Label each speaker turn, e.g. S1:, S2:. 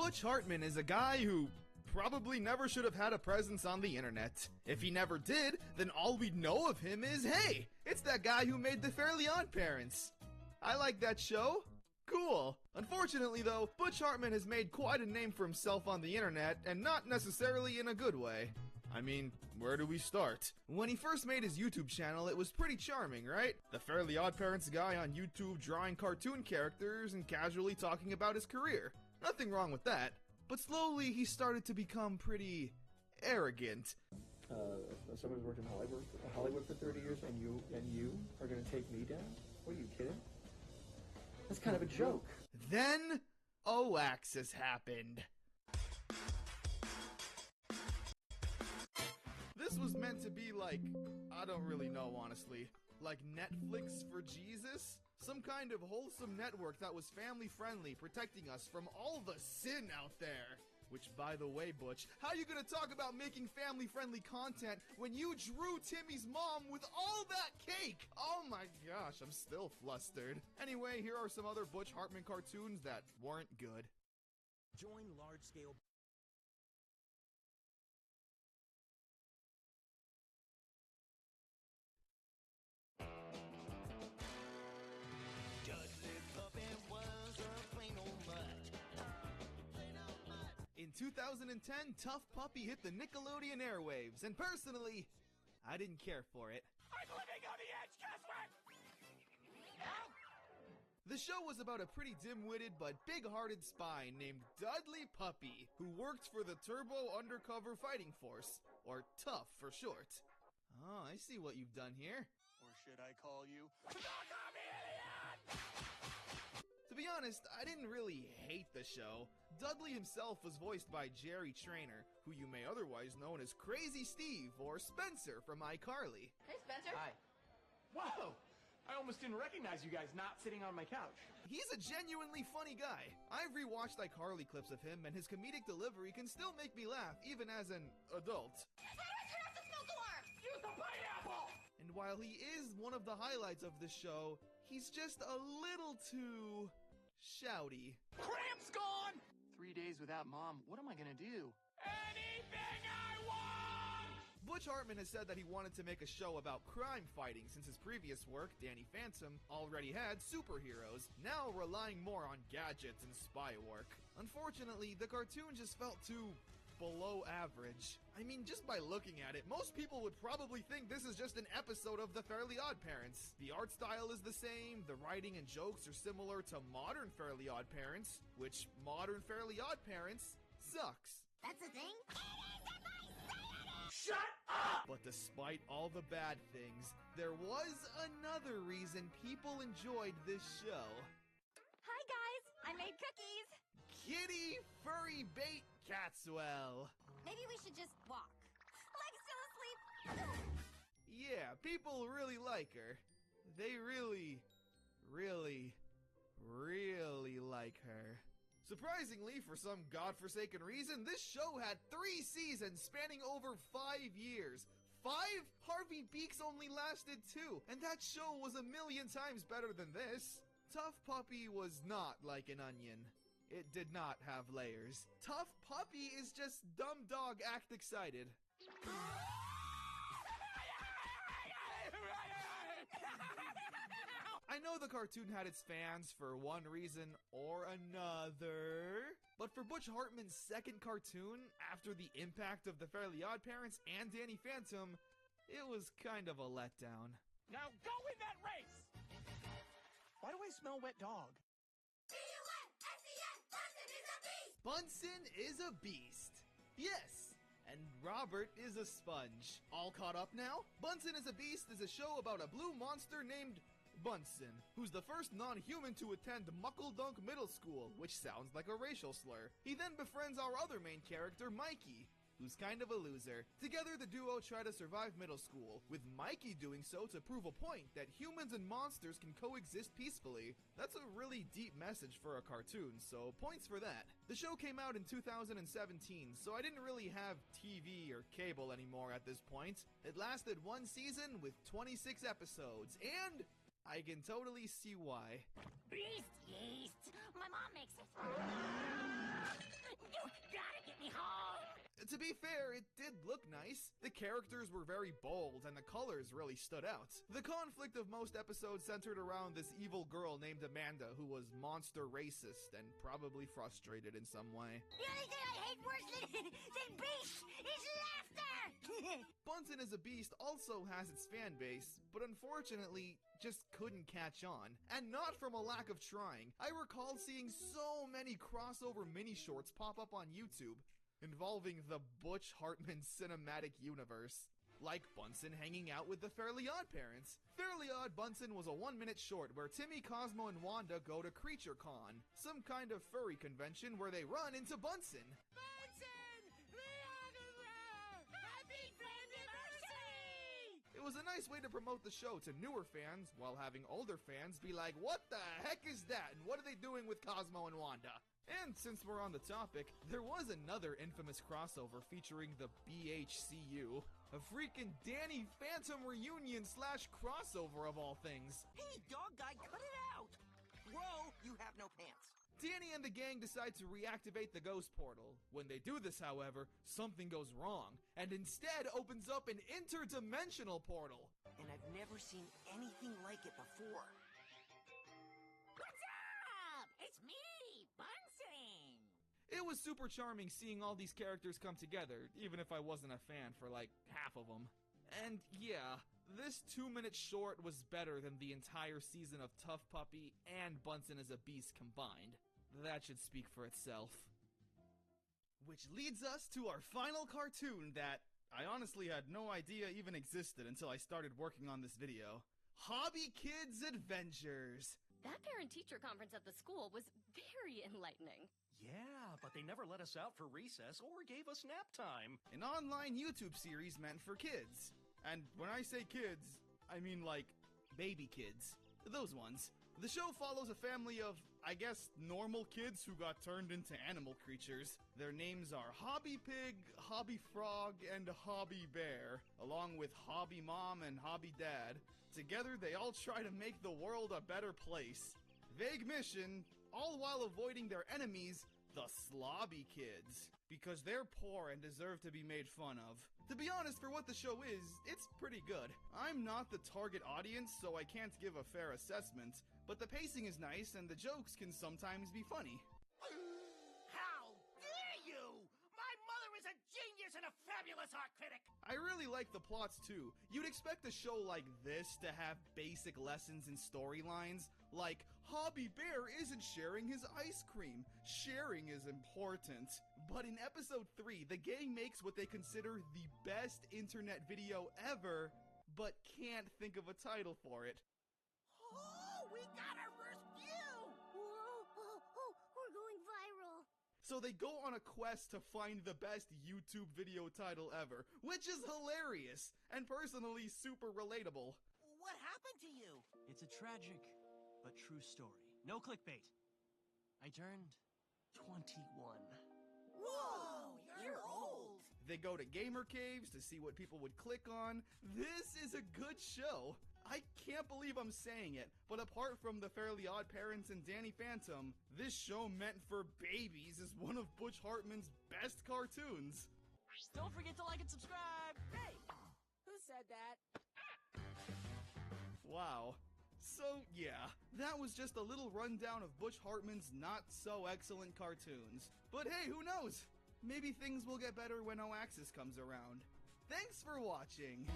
S1: Butch Hartman is a guy who probably never should have had a presence on the internet. If he never did, then all we'd know of him is, hey, it's that guy who made the Fairly Odd Parents. I like that show. Cool. Unfortunately though, Butch Hartman has made quite a name for himself on the internet, and not necessarily in a good way. I mean, where do we start? When he first made his YouTube channel, it was pretty charming, right? The Fairly Odd Parents guy on YouTube drawing cartoon characters and casually talking about his career. Nothing wrong with that. But slowly he started to become pretty arrogant.
S2: Someone's worked in Hollywood for 30 years, and you are going to take me down? What are you kidding? That's kind of a joke.
S1: Then, Oaxis happened. This was meant to be like, I don't really know honestly, like Netflix for Jesus? Some kind of wholesome network that was family friendly, protecting us from all the sin out there. Which, by the way, Butch, how you gonna talk about making family friendly content when you drew Timmy's mom with all that cake? Oh my gosh, I'm still flustered. Anyway, here are some other Butch Hartman cartoons that weren't good.
S3: Join large-scale
S1: In 2010, Tough Puppy hit the Nickelodeon airwaves, and personally, I didn't care for it.
S4: I'm living on the edge, Casper! Help!
S1: The show was about a pretty dim-witted but big-hearted spy named Dudley Puppy, who worked for the Turbo Undercover Fighting Force, or TUF for short. Oh, I see what you've done here.
S4: Or should I call you the Chameleon?
S1: To be honest, I didn't really hate the show. Dudley himself was voiced by Jerry Trainer, who you may otherwise know as Crazy Steve or Spencer from iCarly.
S5: Hey, Spencer.
S6: Hi. Whoa! I almost didn't recognize you guys not sitting on my couch.
S1: He's a genuinely funny guy. I've rewatched iCarly clips of him, and his comedic delivery can still make me laugh, even as an adult.
S5: How do I turn off the smoke alarm?
S4: Use the pineapple!
S1: And while he is one of the highlights of the show, he's just a little too shouty.
S4: Cramp's gone!
S6: 3 days without Mom, what am I gonna do?
S4: Anything I want!
S1: Butch Hartman has said that he wanted to make a show about crime fighting since his previous work, Danny Phantom, already had superheroes, now relying more on gadgets and spy work. Unfortunately, the cartoon just felt too below average. I mean, just by looking at it, most people would probably think this is just an episode of The Fairly Odd Parents. The art style is the same, the writing and jokes are similar to modern Fairly Odd Parents, which modern Fairly Odd Parents sucks.
S5: That's a thing? It is if I say it is!
S4: Shut up!
S1: But despite all the bad things, there was another reason people enjoyed this show.
S5: Hi, guys. I made cookies.
S1: Kitty Furry Bait Catswell.
S5: Maybe we should just walk. Legs still asleep.
S1: Yeah, people really like her. They really like her. Surprisingly, for some godforsaken reason, this show had 3 seasons spanning over 5 years. 5? Harvey Beaks only lasted 2, and that show was a million times better than this. Tough Puppy was not like an onion. It did not have layers. Tough Puppy is just dumb dog act excited. I know the cartoon had its fans for one reason or another, but for Butch Hartman's second cartoon, after the impact of The Fairly Odd Parents and Danny Phantom, it was kind of a letdown.
S4: Now go in that race!
S6: Why do I smell wet dog?
S5: B-U-N-S-E-N!
S1: Bunsen is a beast. Yes, and Robert is a sponge. All caught up now? Bunsen is a Beast is a show about a blue monster named Bunsen, who's the first non-human to attend Muckledunk Middle School, which sounds like a racial slur. He then befriends our other main character, Mikey, who's kind of a loser. Together, the duo try to survive middle school, with Mikey doing so to prove a point that humans and monsters can coexist peacefully. That's a really deep message for a cartoon, so points for that. The show came out in 2017, so I didn't really have TV or cable anymore at this point. It lasted 1 season with 26 episodes, and I can totally see why.
S5: Beast yeast. My mom makes it.
S4: You gotta get me home!
S1: To be fair, it did look nice. The characters were very bold and the colors really stood out. The conflict of most episodes centered around this evil girl named Amanda who was monster racist and probably frustrated in some way.
S5: The only thing I hate worse than beasts is laughter!
S1: Bunsen as a Beast also has its fan base, but unfortunately just couldn't catch on. And not from a lack of trying. I recall seeing so many crossover mini-shorts pop up on YouTube involving the Butch Hartman cinematic universe. Like Bunsen hanging out with the Fairly Odd Parents. Fairly Odd Bunsen was a 1-minute short where Timmy, Cosmo, and Wanda go to Creature Con, some kind of furry convention where they run into Bunsen.
S4: Bunsen! The autograph! Happy anniversary!
S1: It was a nice way to promote the show to newer fans, while having older fans be like, what the heck is that, and what are they doing with Cosmo and Wanda? And since we're on the topic, there was another infamous crossover featuring the BHCU, a freaking Danny Phantom reunion / crossover of all things.
S3: Hey, dog guy, cut it out! Bro, you have no pants.
S1: Danny and the gang decide to reactivate the ghost portal. When they do this, however, something goes wrong, and instead opens up an interdimensional portal.
S3: And I've never seen anything like it before.
S4: What's up? It's me, Bunsen!
S1: It was super charming seeing all these characters come together, even if I wasn't a fan for like half of them. And yeah, this 2-minute short was better than the entire season of Tough Puppy and Bunsen as a Beast combined. That should speak for itself. Which leads us to our final cartoon that I honestly had no idea even existed until I started working on this video. Hobby Kids Adventures!
S7: That parent-teacher conference at the school was very enlightening.
S8: Yeah, but they never let us out for recess or gave us nap time.
S1: An online YouTube series meant for kids. And when I say kids, I mean like baby kids. Those ones. The show follows a family of, I guess, normal kids who got turned into animal creatures. Their names are Hobby Pig, Hobby Frog, and Hobby Bear, along with Hobby Mom and Hobby Dad. Together, they all try to make the world a better place. Vague mission, all while avoiding their enemies, the Slobby Kids, because they're poor and deserve to be made fun of. To be honest, for what the show is, it's pretty good. I'm not the target audience, so I can't give a fair assessment, but the pacing is nice and the jokes can sometimes be funny.
S4: How dare you! My mother is a genius and a fabulous art critic!
S1: I really like the plots too. You'd expect a show like this to have basic lessons and storylines, like Hobby Bear isn't sharing his ice cream. Sharing is important. But in episode 3, the gang makes what they consider the best internet video ever, but can't think of a title for it.
S4: Oh, we got our first view!
S5: Whoa, we're going viral.
S1: So they go on a quest to find the best YouTube video title ever, which is hilarious and personally super relatable.
S4: What happened to you?
S8: It's a tragic but true story. No clickbait. I turned 21.
S4: Whoa, you're old!
S1: They go to gamer caves to see what people would click on. This is a good show. I can't believe I'm saying it, but apart from the Fairly Odd Parents and Danny Phantom, this show meant for babies is one of Butch Hartman's best cartoons.
S3: Don't forget to like and subscribe!
S4: Hey, who said that?
S1: Wow. So yeah, that was just a little rundown of Butch Hartman's not-so-excellent cartoons. But hey, who knows? Maybe things will get better when Oaxis comes around. Thanks for watching!